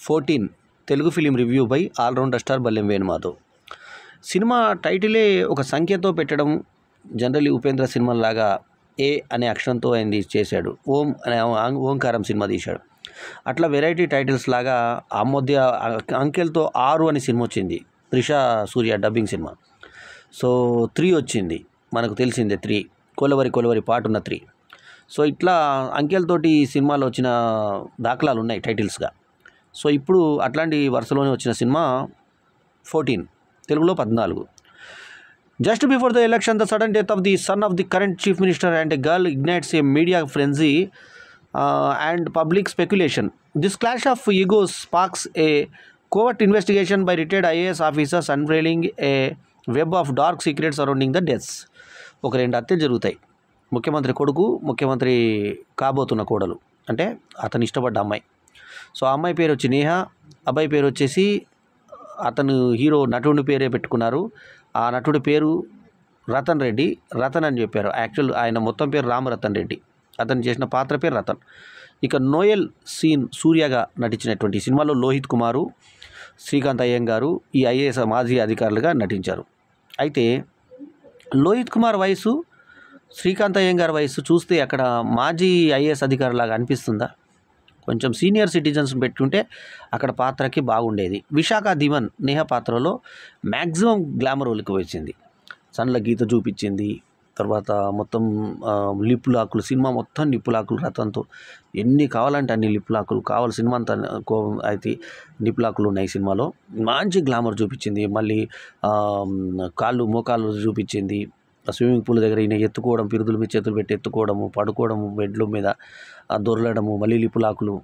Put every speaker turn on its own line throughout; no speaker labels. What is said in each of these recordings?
14 Telugu film review by all rounder star Ballem Venumadhav. Cinema టైటిలే ఒక సంఖ్యతో పెట్టడం జనరల్లీ ఉపేంద్ర సినిమాలాగా ఏ అనే అక్షరంతో అయింది చేశాడు. ఓం అనే ఓంకారం సినిమా తీశాడు. అట్లా వెరైటీ టైటిల్స్ లాగా ఆ మధ్య అంకెలతో 6 అని సినిమా వచ్చింది, త్రిషా సూర్య డబ్బింగ్ సినిమా. సో 3 వచ్చింది, మనకు తెలిసిందే 3 కొలవరి పాటున్న 3. సో ఇట్లా అంకెలతోటి సినిమాలో వచ్చిన దాఖలాలు ఉన్నాయి టైటిల్స్గా. సో ఇప్పుడు అట్లాంటి వరుసలోనే వచ్చిన సినిమా 14, తెలుగులో 14. Just before the election, the sudden death of the son of the current chief minister and a girl ignites a media frenzy and public speculation. This clash of egos sparks a covert investigation by retired IAS officers unveiling a web of dark secrets surrounding the deaths. ఒక 2 హత్యలు జరుగుతాయి. ముఖ్యమంత్రి కొడుకు, ముఖ్యమంత్రి కాబోతున్న కోడలు, అంటే అతను ఇష్టపడ్డ అమ్మాయి. సో ఆ అమ్మాయి పేరు వచ్చి నేహ, అబ్బాయి పేరు వచ్చేసి అతను హీరో నటుడి పేరే పెట్టుకున్నారు. ఆ నటుడి పేరు రతన్ రెడ్డి, రతన్ అని చెప్పారు. యాక్చువల్ ఆయన మొత్తం పేరు రామరతన్ రెడ్డి, అతను చేసిన పాత్ర పేరు రతన్. ఇక నోయల్ సూర్యగా నటించినటువంటి సినిమాలో లోహిత్ కుమారు, శ్రీకాంత్ అయ్యంగారు ఈ ఐఏఎస్ మాజీ అధికారులుగా నటించారు. అయితే లోహిత్ కుమార్ వయసు, శ్రీకాంత్ అయ్యంగారు వయసు చూస్తే అక్కడ మాజీ ఐఏఎస్ అధికారులాగా అనిపిస్తుందా? కొంచెం సీనియర్ సిటిజన్స్ పెట్టుంటే అక్కడ పాత్రకి బాగుండేది. విశాఖ దివన్ నేహ పాత్రలో మ్యాక్సిమం గ్లామర్ ఒలికిపోయింది. సన్ల గీత చూపించింది. తర్వాత మొత్తం లిప్పులాకులు, సినిమా మొత్తం లిప్పులాకులు. రతంతో ఎన్ని కావాలంటే అన్ని లిప్పులాకులు కావాలి. సినిమా అంతా అయితే లిప్పులాకులు ఉన్నాయి సినిమాలో. మంచి గ్లామర్ చూపించింది. మళ్ళీ కాళ్ళు మోకాళ్ళు చూపించింది. స్విమ్మింగ్ పూల్ దగ్గర ఈయన ఎత్తుకోవడం, పిరుదుల మీద చేతులు పెట్టి ఎత్తుకోవడము, పడుకోవడము, బెడ్ల మీద దొరలడము, మళ్ళీ లిపులాకులు.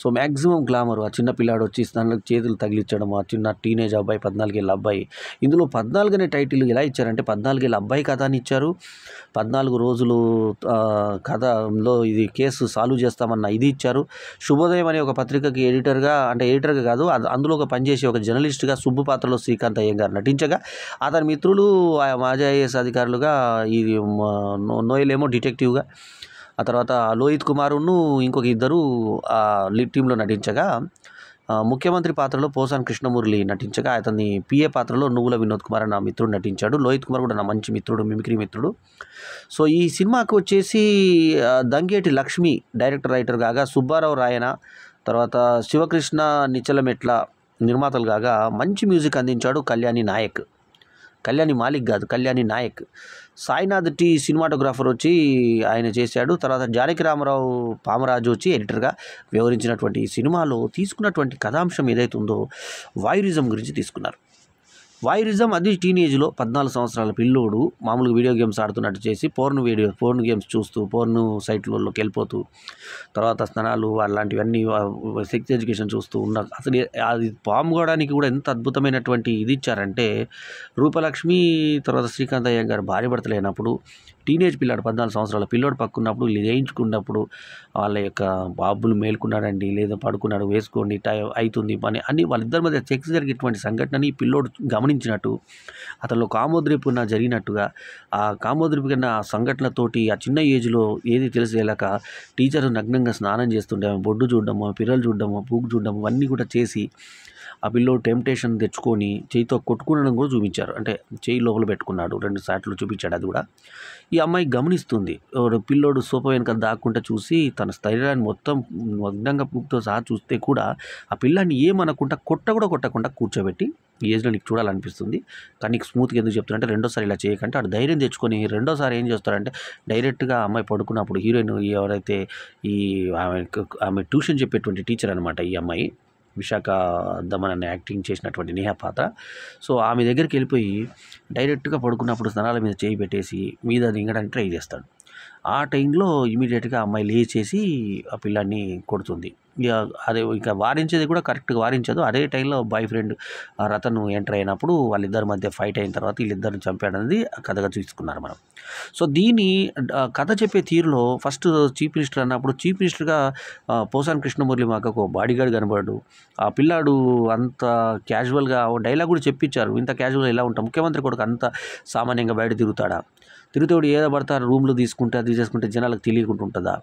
So maximum glamour. ఆ చిన్న పిల్లాడు వచ్చి దానిలో చేతులు తగిలించడం, ఆ చిన్న టీనేజ్ అబ్బాయి, 14 ఏళ్ళ అబ్బాయి. ఇందులో 14 అనే టైటిల్ ఎలా ఇచ్చారంటే 14 ఏళ్ళ అబ్బాయి కథ అని ఇచ్చారు. 14 రోజులు కథలో ఇది కేసు సాల్వ్ చేస్తామన్న ఇది ఇచ్చారు. శుభోదయం అనే ఒక పత్రికకి ఎడిటర్గా కాదు, అందులో ఒక పనిచేసే ఒక జర్నలిస్ట్గా సుబ్బు పాత్రలో శ్రీకాంత్ అయ్యంగారు నటించగా, అతని మిత్రులు మాజీ ఐఏఎస్ అధికారులుగా, ఈ నోయలేమో డిటెక్టివ్గా, ఆ తర్వాత లోహిత్ కుమారును ఇంకొక ఇద్దరు లీడ్ టీంలో నటించగా, ముఖ్యమంత్రి పాత్రలో పోసాన్ కృష్ణమురళి నటించగా, అతన్ని పిఏ పాత్రలో నువ్వుల వినోద్ కుమార్ నా మిత్రుడు నటించాడు. లోహిత్ కుమార్ కూడా నా మంచి మిత్రుడు, మిమిక్రీ మిత్రుడు. సో ఈ సినిమాకు వచ్చేసి దంగేటి లక్ష్మి డైరెక్టర్ రైటర్ కాగా, సుబ్బారావు రాయన, తర్వాత శివకృష్ణ నిచ్చలమెట్ల నిర్మాతలు కాగా, మంచి మ్యూజిక్ అందించాడు కళ్యాణి నాయక్. కళ్యాణి మాలిక్ కాదు, కళ్యాణి నాయక్. సాయినాథ్ టీ సినిమాటోగ్రాఫర్ వచ్చి ఆయన చేశాడు. తర్వాత జానకి రామారావు పామరాజు వచ్చి ఎడిటర్గా వ్యవహరించినటువంటి ఈ సినిమాలో తీసుకున్నటువంటి కథాంశం ఏదైతే ఉందో వాయిరిజం గురించి తీసుకున్నారు. వాయిరిజం అది టీనేజ్లో 14 సంవత్సరాల పిల్లోడు మామూలుగా వీడియో గేమ్స్ ఆడుతున్నట్టు చేసి పోర్న్ గేమ్స్ చూస్తూ, పోర్న్ సైట్లలోకి వెళ్ళిపోతూ, తర్వాత స్నానాలు అలాంటివన్నీ సెక్స్ ఎడ్యుకేషన్ చూస్తూ ఉన్న, అసలు అది పాముకోవడానికి కూడా ఎంత అద్భుతమైనటువంటి ఇది ఇచ్చారంటే, రూపలక్ష్మి తర్వాత శ్రీకాంత్ అయ్యంగారు భార్య భర్తలైనప్పుడు టీనేజ్ పిల్లాడు 14 సంవత్సరాల పిల్లోడు పక్కున్నప్పుడు వేయించుకున్నప్పుడు వాళ్ళ యొక్క బాబులు మేల్కున్నాడండి, లేదా పడుకున్నాడు, వేసుకోండి అవుతుంది పని అని వాళ్ళిద్దరి మధ్య సెక్స్ జరిగేటువంటి సంఘటనని పిల్లోడు గమనించినట్టు, అతనిలో కామోద్రేపున జరిగినట్టుగా, ఆ కామోద్రేపున ఆ సంఘటనతోటి ఆ చిన్న ఏజ్లో ఏది తెలిసేలాక టీచర్ నగ్నంగా స్నానం చేస్తుంటే బొడ్డు చూడడము, పిల్లలు చూడడము, పూకు చూడడము అన్నీ కూడా చేసి ఆ పిల్లోడు టెంప్టేషన్ తెచ్చుకొని చేయితో కొట్టుకునడం కూడా చూపించారు. అంటే చేయి లోపల పెట్టుకున్నాడు, 2 సార్లు చూపించాడు. అది కూడా ఈ అమ్మాయి గమనిస్తుంది. పిల్లోడు సోఫ వెనుక దాక్కుంటే చూసి తన స్థైర్యాన్ని మొత్తం మగ్నంగా పూకుతో సహా చూస్తే కూడా ఆ పిల్లాన్ని ఏమనకుండా కొట్టకుండా కూర్చోబెట్టి, ఈ ఏజ్లో నీకు చూడాలనిపిస్తుంది కానీ నీకు స్మూత్గా ఎందుకు చెప్తారంటే, రెండోసారి ఇలా చేయకంటే ఆడు ధైర్యం తెచ్చుకొని రెండోసారి ఏం చేస్తారంటే డైరెక్ట్గా అమ్మాయి పడుకున్నప్పుడు హీరోయిన్ ఎవరైతే ఆమె ట్యూషన్ చెప్పేటువంటి టీచర్ అనమాట ఈ అమ్మాయి, విశాఖ దమన్ అనే యాక్టింగ్ చేసినటువంటి నేహ పాత్ర. సో ఆమె దగ్గరికి వెళ్ళిపోయి డైరెక్ట్గా పడుకున్నప్పుడు స్నానాల మీద చేయి పెట్టేసి మీద దిగడానికి ట్రై చేస్తాడు. ఆ టైంలో ఇమీడియట్గా అమ్మాయి లేచేసి ఆ పిల్లాన్ని కొడుతుంది. ఇక వారించేది కూడా కరెక్ట్గా వారించదు. అదే టైంలో బాయ్ ఫ్రెండ్ రతన్ ఎంటర్ అయినప్పుడు వాళ్ళిద్దరి మధ్య ఫైట్ అయిన తర్వాత వీళ్ళిద్దరిని చంపాడనేది కథగా తీసుకున్నారు మనం. సో దీని కథ చెప్పే తీరులో ఫస్ట్ చీఫ్ మినిస్టర్ అన్నప్పుడు చీఫ్ మినిస్టర్గా పోసాన్ కృష్ణమురళి మాకు ఒక బాడీగార్డ్ కనబడ్డాడు. ఆ పిల్లాడు అంత క్యాజువల్గా డైలాగ్ కూడా చెప్పించారు, ఇంత క్యాజువల్గా ఎలా ఉంటాం, ముఖ్యమంత్రి కొడుకు అంత సామాన్యంగా బయట తిరుగుతాడా, తిరుగుతాడు ఏదో పడతారు రూమ్లో తీసుకుంటే అది చేసుకుంటే జనాలకు తెలియకుండా ఉంటుందా,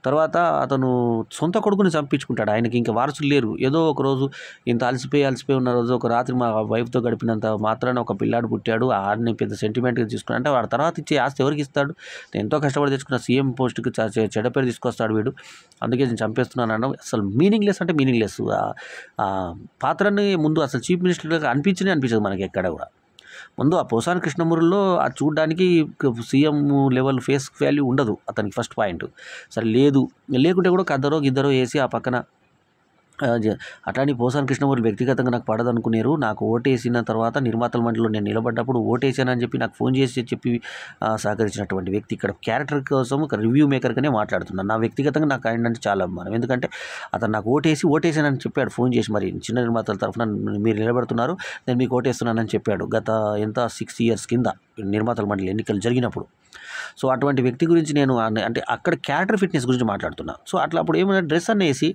తర్వాత అతను సొంత కొడుకుని చంపించుకుంటాడు. ఆయనకి ఇంకా వారసులు లేరు. ఏదో ఒక రోజు ఇంత అలసిపోయి ఉన్న రోజు ఒక రాత్రి మా వైఫ్తో గడిపినంత మాత్రాన ఒక పిల్లాడు పుట్టాడు. ఆడిని పెద్ద సెంటిమెంట్గా తీసుకుని అంటే వాడు తర్వాత ఇచ్చే ఆస్తి ఎవరికి ఇస్తాడు? నేను ఎంతో కష్టపడి తెచ్చుకున్న సీఎం పోస్ట్కి చెడ్డ పేరు తీసుకొస్తాడు వీడు, అందుకే నేను చంపేస్తున్నాను అనడం అసలు మీనింగ్లెస్ అంటే మీనింగ్లెస్. పాత్రని ముందు అసలు చీఫ్ మినిస్టర్గా అనిపించదు మనకి ఎక్కడ కూడా. ముందు ఆ పోసాని కృష్ణమూర్తిలో అది చూడడానికి సీఎం లెవెల్ ఫేస్ వాల్యూ ఉండదు అతనికి, ఫస్ట్ పాయింట్. సరే లేకుంటే కూడా కద్దరో గిద్దరో వేసి ఆ పక్కన అట్లాంటి పోసాని కృష్ణమూర్తి వ్యక్తిగతంగా నాకు పడదనుకున్నారు. నాకు ఓటేసిన తర్వాత నిర్మాతల మండలిలో నేను నిలబడ్డప్పుడు ఓటేసానని చెప్పి నాకు ఫోన్ చేసి చెప్పి సహకరించినటువంటి వ్యక్తి ఇక్కడ క్యారెక్టర్ కోసం ఒక రివ్యూ మేకర్గానే మాట్లాడుతున్నాను. నా వ్యక్తిగతంగా నాకు ఆయన అంటే చాలా అభిమానం. ఎందుకంటే అతను నాకు ఓటేసానని చెప్పాడు ఫోన్ చేసి. మరి చిన్న నిర్మాతల తరఫున మీరు నిలబడుతున్నారు, నేను మీకు ఓటేస్తున్నానని చెప్పాడు గత 6 years కింద నిర్మాతల మండలి ఎన్నికలు జరిగినప్పుడు. సో అటువంటి వ్యక్తి గురించి నేను అంటే అక్కడ క్యారెక్టర్ ఫిట్నెస్ గురించి మాట్లాడుతున్నాను. సో అట్లా అప్పుడు ఏమైనా డ్రెస్ అన్న వేసి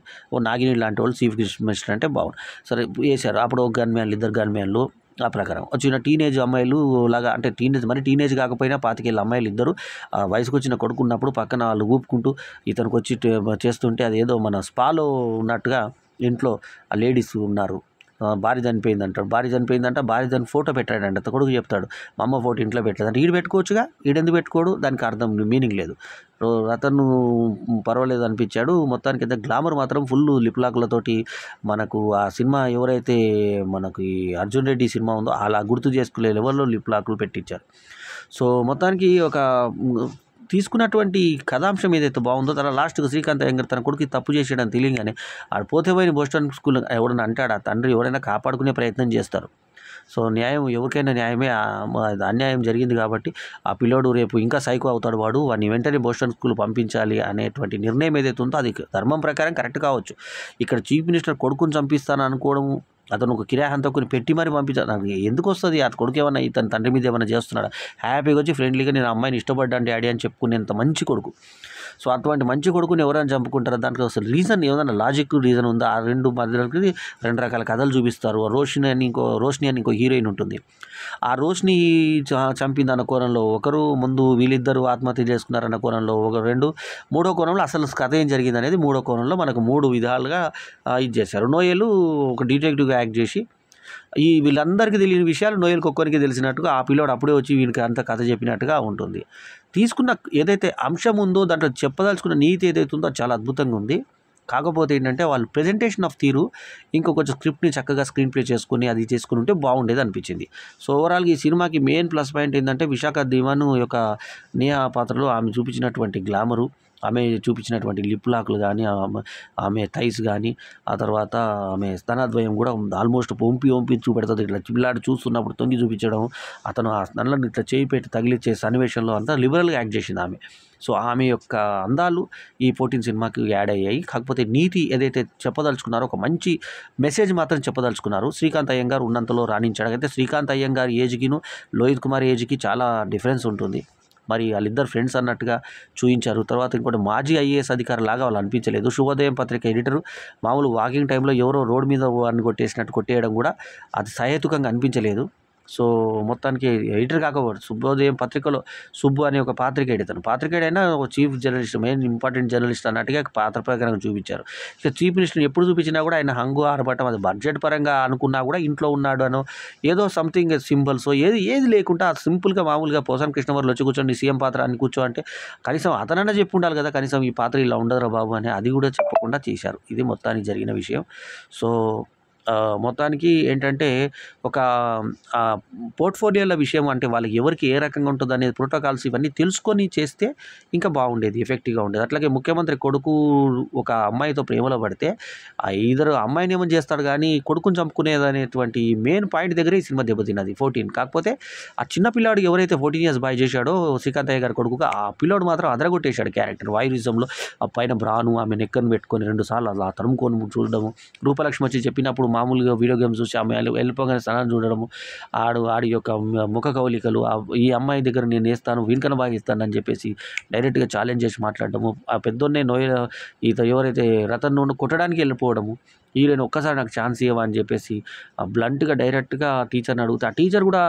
నాగిని లాంటి వాళ్ళు చీఫ్ మినిస్టర్ అంటే బాగుంది. సరే వేశారు. అప్పుడు ఒక గన్మ్యాన్లు, 2 గన్మ్యాన్లు ఆ ప్రకారం వచ్చిన టీనేజ్ అమ్మాయిలు లాగా, అంటే టీనేజ్ కాకపోయినా 25 ఏళ్ళ అమ్మాయిలు ఇద్దరు వయసుకు వచ్చిన కొడుకు ఉన్నప్పుడు పక్కన వాళ్ళు ఊపుకుంటూ ఇతనికి వచ్చి చేస్తుంటే అది ఏదో మన స్పాలో ఉన్నట్టుగా ఇంట్లో ఆ లేడీస్ ఉన్నారు. భార్య చనిపోయిందంటాడు. భార్య దాని ఫోటో పెట్టాడంట. కొడుకు చెప్తాడు, మా అమ్మ ఫోటో ఇంట్లో పెట్టలేదంటే. ఈడు పెట్టుకోవచ్చుగా, ఈడెందుకు పెట్టుకోడు? దానికి అర్థం మీనింగ్ లేదు. అతను పర్వాలేదు అనిపించాడు. మొత్తానికి అయితే గ్లామర్ మాత్రం ఫుల్ లిప్లాకులతోటి మనకు ఆ సినిమా ఎవరైతే మనకి అర్జున్ రెడ్డి సినిమా ఉందో అలా గుర్తు చేసుకునే లెవెల్లో లిప్లాకులు పెట్టించారు. సో మొత్తానికి ఒక తీసుకున్నటువంటి కథాంశం ఏదైతే బాగుందో తర్వాత లాస్ట్కి శ్రీకాంత్ అయ్యంగార్ తన కొడుకు తప్పు చేసాడని తెలియగానే ఆడు పోతే పోయిన బోస్టన్ స్కూల్ ఎవడన్నా అంటాడు, ఆ తండ్రి ఎవరైనా కాపాడుకునే ప్రయత్నం చేస్తారు. సో న్యాయం ఎవరికైనా న్యాయమే. అన్యాయం జరిగింది కాబట్టి ఆ పిల్లోడు రేపు ఇంకా సైకో అవుతాడు, వాడిని వెంటనే బోస్టన్ స్కూల్ పంపించాలి అనేటువంటి నిర్ణయం ఏదైతే ఉందో అది ధర్మం ప్రకారం కరెక్ట్ కావచ్చు. ఇక్కడ చీఫ్ మినిస్టర్ కొడుకుని చంపిస్తాను అనుకోవడము, అతను ఒక కిరాయంతకుని పెట్టి మరి పంపించాలి. నాకు ఎందుకు వస్తుంది? ఆ కొడుకు ఏమన్నా ఇతని తండ్రి మీద ఏమైనా చేస్తున్నాడా? హ్యాపీగా వచ్చి ఫ్రెండ్లీగా నేను అమ్మాయిని ఇష్టపడ్డాను డాడీ అని చెప్పుకునేంత మంచి కొడుకు. సో అటువంటి మంచి కొడుకుని ఎవరైనా చంపుకుంటారా? దానికి అసలు రీజన్ ఏదైనా లాజిక్ రీజన్ ఉందా? ఆ రెండు మధ్యలోకి 2 రకాల కథలు చూపిస్తారు. రోషిని అని ఇంకో హీరోయిన్ ఉంటుంది. ఆ రోషిని చంపింది కోణంలో ఒకరు, ముందు వీళ్ళిద్దరూ ఆత్మహత్య చేసుకున్నారన్న కోణంలో మూడో కోణంలో అసలు కథ ఏం జరిగింది అనేది మూడో కోణంలో మనకు 3 విధాలుగా ఇది చేశారు. నోయలు ఒక డిటెక్టివ్గా యాక్ట్ చేసి వీళ్ళందరికీ తెలియని విషయాలు నోయల్కి ఒక్కరికి తెలిసినట్టుగా ఆ పిల్లోడు అప్పుడే వచ్చి వీనికి అంత కథ చెప్పినట్టుగా ఉంటుంది. తీసుకున్న ఏదైతే అంశం ఉందో దాంట్లో చెప్పదలుచుకున్న నీతి ఏదైతే ఉందో అది చాలా అద్భుతంగా ఉంది. కాకపోతే ఏంటంటే వాళ్ళు ప్రెజెంటేషన్ ఆఫ్ తీరు కొంచెం స్క్రిప్ట్ని చక్కగా స్క్రీన్ ప్లే చేసుకుని అది చేసుకుని ఉంటే బాగుండేది అనిపించింది. సో ఓవరాల్గా ఈ సినిమాకి మెయిన్ ప్లస్ పాయింట్ ఏంటంటే విశాఖ దీవాను యొక్క నేహా పాత్రలో ఆమె చూపించినటువంటి గ్లామరు, ఆమె చూపించినటువంటి లిప్ లాక్లు కానీ, ఆమె థైస్ కానీ, ఆ తర్వాత ఆమె స్తనాద్వయం కూడా ఆల్మోస్ట్ వంపి చూపెడుతుంది. ఇట్లా పిల్లాడు చూస్తున్నప్పుడు తొంగి చూపించడం, అతను ఆ నల్లని ఇట్లా చేయి పెట్టి తగిలిచ్చే సన్నివేశంలో అంతా లిబరల్గా యాక్ట్ చేసింది ఆమె. సో ఆమె యొక్క అందాలు ఈ 14 సినిమాకి యాడ్ అయ్యాయి. కాకపోతే నీతి ఏదైతే చెప్పదలుచుకున్నారో ఒక మంచి మెసేజ్ మాత్రం చెప్పదలుచుకున్నారు. శ్రీకాంత్ అయ్యంగార్ ఉన్నంతలో రాణించాడు. అయితే శ్రీకాంత్ అయ్యంగార్ ఏజ్కిను లోహిత్ కుమార్ ఏజ్కి చాలా డిఫరెన్స్ ఉంటుంది. మరి వాళ్ళిద్దరు ఫ్రెండ్స్ అన్నట్టుగా చూపించారు. తర్వాత ఇంకోటి మాజీ IAS అధికారి లాగా వాళ్ళు అనిపించలేదు. శుభోదయం పత్రిక ఎడిటరు మామూలు వాకింగ్ టైంలో ఎవరో రోడ్డు మీద వాడిని కొట్టేయడం కూడా అది సహేతుకంగా అనిపించలేదు. సో మొత్తానికి ఎడిటర్ కాకపోతే శుభోదయం పత్రికలో సుబ్బు అనే ఒక పాత్రికేడైనా ఒక chief journalist, main important journalist అన్నట్టుగా పాత్ర ప్రకారం చూపించారు. ఇక చీఫ్ మినిస్టర్ని ఎప్పుడు చూపించినా కూడా ఆయన హంగు ఆరబట్టం, అది బడ్జెట్ పరంగా అనుకున్నా కూడా ఇంట్లో ఉన్నాడు అనో ఏదో సంథింగ్ సింబల్స్ ఏది లేకుండా సింపుల్గా మామూలుగా పోసాని కృష్ణమూర్తి వచ్చి కూర్చోండి సీఎం పాత్ర అని కూర్చో అంటే కనీసం అతనన్నా చెప్పి ఉండాలి కదా, కనీసం ఈ పాత్ర ఇలా ఉండదురా బాబు అని అది కూడా చెప్పకుండా చేశారు. ఇది మొత్తానికి జరిగిన విషయం. సో మొత్తానికి ఏంటంటే ఒక పోర్ట్ఫోలియోల విషయం అంటే వాళ్ళకి ఎవరికి ఏ రకంగా ఉంటుంది అనేది ప్రోటోకాల్స్ ఇవన్నీ తెలుసుకొని చేస్తే ఇంకా బాగుండేది, ఎఫెక్టివ్గా ఉండేది. అట్లాగే ముఖ్యమంత్రి కొడుకు ఒక అమ్మాయితో ప్రేమలో పడితే ఇద్దరు అమ్మాయిని ఏమని చేస్తాడు కానీ కొడుకుని చంపుకునేది అనేటువంటి మెయిన్ పాయింట్ దగ్గరే ఈ సినిమా దెబ్బతిన్నది 14. కాకపోతే ఆ చిన్న పిల్లాడు ఎవరైతే 14 years బాయ్ చేశాడో శ్రీకాంత్ అయ్య గారి కొడుకుగా ఆ పిల్లాడు మాత్రం అదరగొట్టేశాడు క్యారెక్టర్. వాయురిజంలో ఆ పైన బ్రాను ఆమె నెక్కను పెట్టుకొని 2 సార్లు అలా తరుముకొని చూడడము, రూపలక్ష్మి వచ్చి చెప్పినప్పుడు మామూలుగా వీడియో గేమ్స్ చూసి ఆమె వెళ్ళిపోగానే స్నానం చూడడము, ఆడి యొక్క ముఖ కవలికలు, ఈ అమ్మాయి దగ్గర నేను వేస్తాను వీనికన్నా బాగా ఇస్తాను అని చెప్పేసి డైరెక్ట్గా ఛాలెంజ్ చేసి మాట్లాడడము, ఆ పెద్దోన్నే ఎవరైతే రతన్ నుండి కొట్టడానికి వెళ్ళిపోవడము, హీరోయిన్ ఒక్కసారి నాకు ఛాన్స్ ఇవ్వవా అని చెప్పేసి బ్లంట్గా డైరెక్ట్గా టీచర్ని అడిగితే ఆ టీచర్ కూడా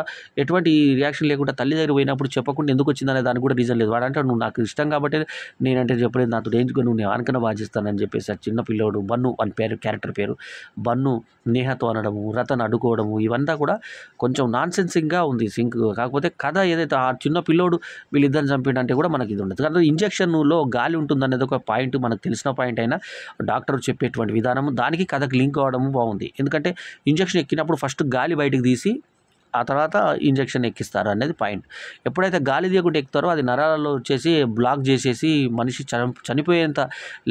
ఎటువంటి రియాక్షన్ లేకుండా తల్లి దగ్గర పోయినప్పుడు చెప్పకుండా ఎందుకు వచ్చిందనే దానికి కూడా రీజన్ లేదు. వాడంటే నువ్వు నాకు ఇష్టం కాబట్టి నేనంటే చెప్పలేదు, నాతో రేంజ్గా నువ్వు నేను ఆనకన్నా బాధిస్తానని చెప్పేసి ఆ చిన్న పిల్లోడు బన్ను అని క్యారెక్టర్ పేరు బన్ను నేహతో అనడము, రతన్ అడ్డుకోవడము, ఇవంతా కూడా కొంచెం నాన్ సెన్సింగ్గా ఉంది సింక్. కాకపోతే కథ ఏదైతే ఆ చిన్న పిల్లోడు వీళ్ళిద్దరిని చంపిండంటే కూడా మనకి ఇది ఉండదు. కానీ ఇంజక్షన్లో గాలి ఉంటుందనేది ఒక పాయింట్, మనకు తెలిసిన పాయింట్ అయినా డాక్టర్ చెప్పేటువంటి విధానం దానికి కథకు లింక్ అవ్వడం బాగుంది. ఎందుకంటే ఇంజక్షన్ ఎక్కినప్పుడు ఫస్ట్ గాలి బయటకు తీసి ఆ తర్వాత ఇంజక్షన్ ఎక్కిస్తారు అనేది పాయింట్. ఎప్పుడైతే గాలి తీయకుండా ఎక్కుతారో అది నరాలలో వచ్చేసి బ్లాక్ చేసేసి మనిషి చనిపోయేంత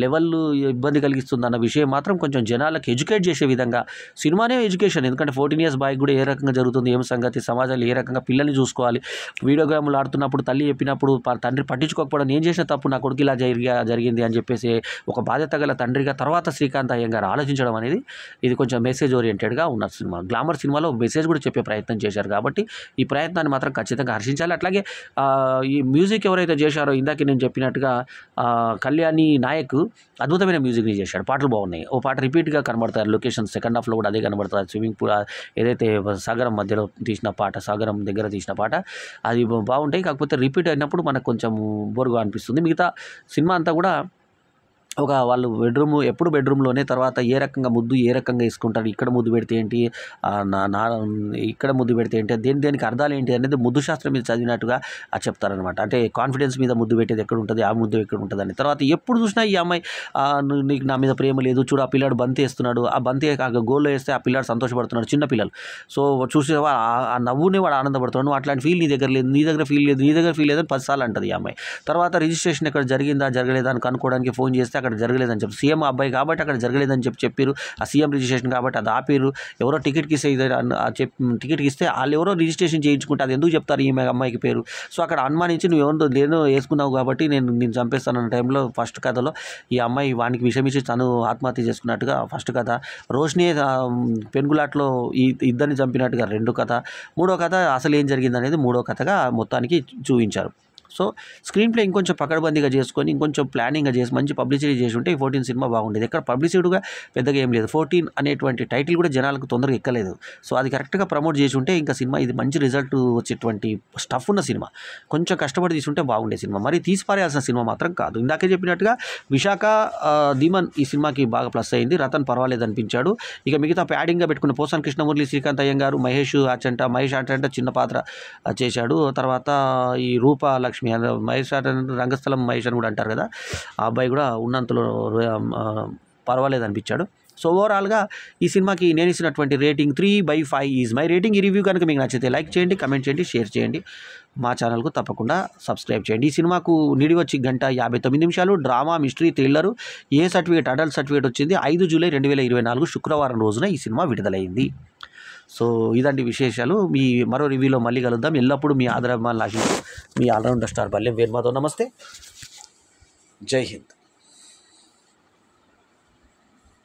లెవెల్ ఇబ్బంది కలిగిస్తుంది అన్న విషయం మాత్రం కొంచెం జనాలకు ఎడ్యుకేట్ చేసే విధంగా సినిమానే ఎడ్యుకేషన్. ఎందుకంటే 14 years బాయ్ కూడా ఏ రకంగా జరుగుతుంది, ఏం సంగతి, సమాజంలో ఏ రకంగా పిల్లల్ని చూసుకోవాలి, వీడియో గేమ్లు ఆడుతున్నప్పుడు తల్లి చెప్పినప్పుడు తండ్రి పట్టించుకోకపోవడం, నేను చేసిన తప్పు నా కొడుకు ఇలా జరిగింది అని చెప్పేసి ఒక బాధ్యత గల తండ్రిగా తర్వాత శ్రీకాంత్ అయ్యంగారు ఆలోచించడం అనేది ఇది కొంచెం మెసేజ్ ఓరియంటెడ్గా ఉన్న సినిమా. గ్లామర్ సినిమాలో మెసేజ్ కూడా చెప్పే ప్రయత్నం చేశారు కాబట్టి ఈ ప్రయత్నాన్ని మాత్రం ఖచ్చితంగా హర్షించాలి. అట్లాగే ఈ మ్యూజిక్ ఎవరైతే చేశారో ఇందాక నేను చెప్పినట్టుగా కళ్యాణి నాయక్ అద్భుతమైన మ్యూజిక్ని చేశాడు. పాటలు బాగున్నాయి. ఓ పాట రిపీట్గా కనబడతారు, లొకేషన్ సెకండ్ హాఫ్లో కూడా అదే కనబడుతుంది. స్విమ్మింగ్ పూల్ ఏదైతే సాగరం మధ్యలో తీసిన పాట, సాగరం దగ్గర తీసిన పాట అది బాగుంటాయి. కాకపోతే రిపీట్ అయినప్పుడు మనకు కొంచెం బోరుగా అనిపిస్తుంది. మిగతా సినిమా అంతా కూడా ఒక వాళ్ళు ఎప్పుడు బెడ్రూమ్లోనే, తర్వాత ఏ రకంగా ముద్దు ఏ రకంగా వేసుకుంటారు, ఇక్కడ ముద్దు పెడితే ఏంటి, ఇక్కడ ముద్దు పెడితే ఏంటి, దేనికి అర్థాలు ఏంటి అనేది ముద్దు శాస్త్రం మీద చదివినట్టుగా చెప్తారనమాట. అంటే కాన్ఫిడెన్స్ మీద ముద్దు పెట్టేది ఎక్కడ ఉంటుంది, ఆ ముద్దు ఎక్కడ ఉంటుంది అని. తర్వాత ఎప్పుడు చూసినా ఈ అమ్మాయి నీకు నా మీద ప్రేమ లేదు, చూడు ఆ పిల్లాడు బంతి వేస్తున్నాడు, ఆ బంతి గోల్లో వేస్తే ఆ పిల్లాడు సంతోషపడుతున్నాడు, చిన్న పిల్లలు. సో చూసే ఆ నవ్వునే వాడు ఆనందపడుతున్నాడు. నువ్వు అట్లాంటి ఫీల్ నీ దగ్గర లేదు, నీ దగ్గర ఫీల్ లేదని 10 సార్లు అంటుంది ఈ అమ్మాయి. తర్వాత రిజిస్ట్రేషన్ ఎక్కడ జరిగిందా జరగలేదా అని కనుక్కోవడానికి ఫోన్ చేస్తే అక్కడ జరగలేదని చెప్పి, సీఎం అబ్బాయి కాబట్టి అక్కడ జరగలేదని చెప్పారు. ఆ సీఎం రిజిస్ట్రేషన్ కాబట్టి అది ఆపారు. ఎవరో టికెట్కి ఇస్తే టికెట్కి ఇస్తే వాళ్ళు ఎవరో రిజిస్ట్రేషన్ చేయించుకుంటే అది ఎందుకు చెప్తారు ఈ అమ్మాయికి పేరు. సో అక్కడ అనుమానించి నువ్వు లేదో వేసుకున్నావు కాబట్టి నేను చంపేస్తానన్న టైంలో ఫస్ట్ కథలో ఈ అమ్మాయి వానికి విషమిచ్చి తను ఆత్మహత్య చేసుకున్నట్టుగా ఫస్ట్ కథ. రోషిని పెనుగులాట్లో ఇద్దరిని చంపినట్టుగా రెండో కథ. మూడో కథ అసలు ఏం జరిగింది అనేది మూడో కథగా మొత్తానికి చూపించారు. సో స్క్రీన్ ప్లే ఇంకొంచెం పకడ్బందీగా చేసుకొని ఇంకొంచెం ప్లానింగ్గా చేసి మంచి పబ్లిసిటీ చేసి ఉంటే ఈ 14 సినిమా బాగుండేది. ఎక్కడ పబ్లిసిటీగా పెద్దగా ఏం లేదు. 14 అనేటువంటి టైటిల్ కూడా జనాలకు తొందరగా ఎక్కలేదు. సో అది కరెక్ట్గా ప్రమోట్ చేసి ఉంటే ఇంకా సినిమా ఇది మంచి రిజల్ట్ వచ్చేటువంటి స్టఫ్ ఉన్న సినిమా. కొంచెం కష్టపడి తీసుంటే బాగుండే సినిమా, మరి తీసిపారేయాల్సిన సినిమా మాత్రం కాదు. ఇందాకే చెప్పినట్టుగా విశాఖ ధీమన్ ఈ సినిమాకి బాగా ప్లస్ అయింది. రతన్ పర్వాలేదు అనిపించాడు. ఇక మిగతా ప్యాడింగ్గా పెట్టుకున్న పోసాన్ కృష్ణమురళి, శ్రీకాంత్ అయ్యంగారు, మహేష్ ఆచంట చిన్న పాత్ర చేశాడు. తర్వాత ఈ రూప లక్ష్మి, మహేష్ రంగస్థలం మహేష్ అని కూడా అంటారు కదా, ఆ అబ్బాయి కూడా ఉన్నంతలో పర్వాలేదు అనిపించాడు. సో ఓవరాల్గా ఈ సినిమాకి నేను ఇచ్చినటువంటి రేటింగ్ 3/5 ఈజ్ మై రేటింగ్. ఈ రివ్యూ కనుక మీకు నచ్చితే లైక్ చేయండి, కమెంట్ చేయండి, షేర్ చేయండి, మా ఛానల్కు తప్పకుండా సబ్స్క్రైబ్ చేయండి. ఈ సినిమాకు నిడి వచ్చి 1:59 డ్రామా, మిస్టరీ, థ్రిల్లరు, ఏ సర్టిఫికేట్ అడల్ట్ సర్టిఫికేట్ వచ్చింది. 5 జూలై 2024 శుక్రవారం రోజున ఈ సినిమా విడుదలైంది. సో ఇదండి విశేషాలు. మీ మరో రివ్యూలో మళ్ళీ కలుద్దాం. ఎల్లప్పుడూ మీ ఆదరాభిమానులు ఆశిస్తూ మీ ఆల్రౌండర్ స్టార్ బల్లెం వేణుమాధవ్. నమస్తే, జై హింద్.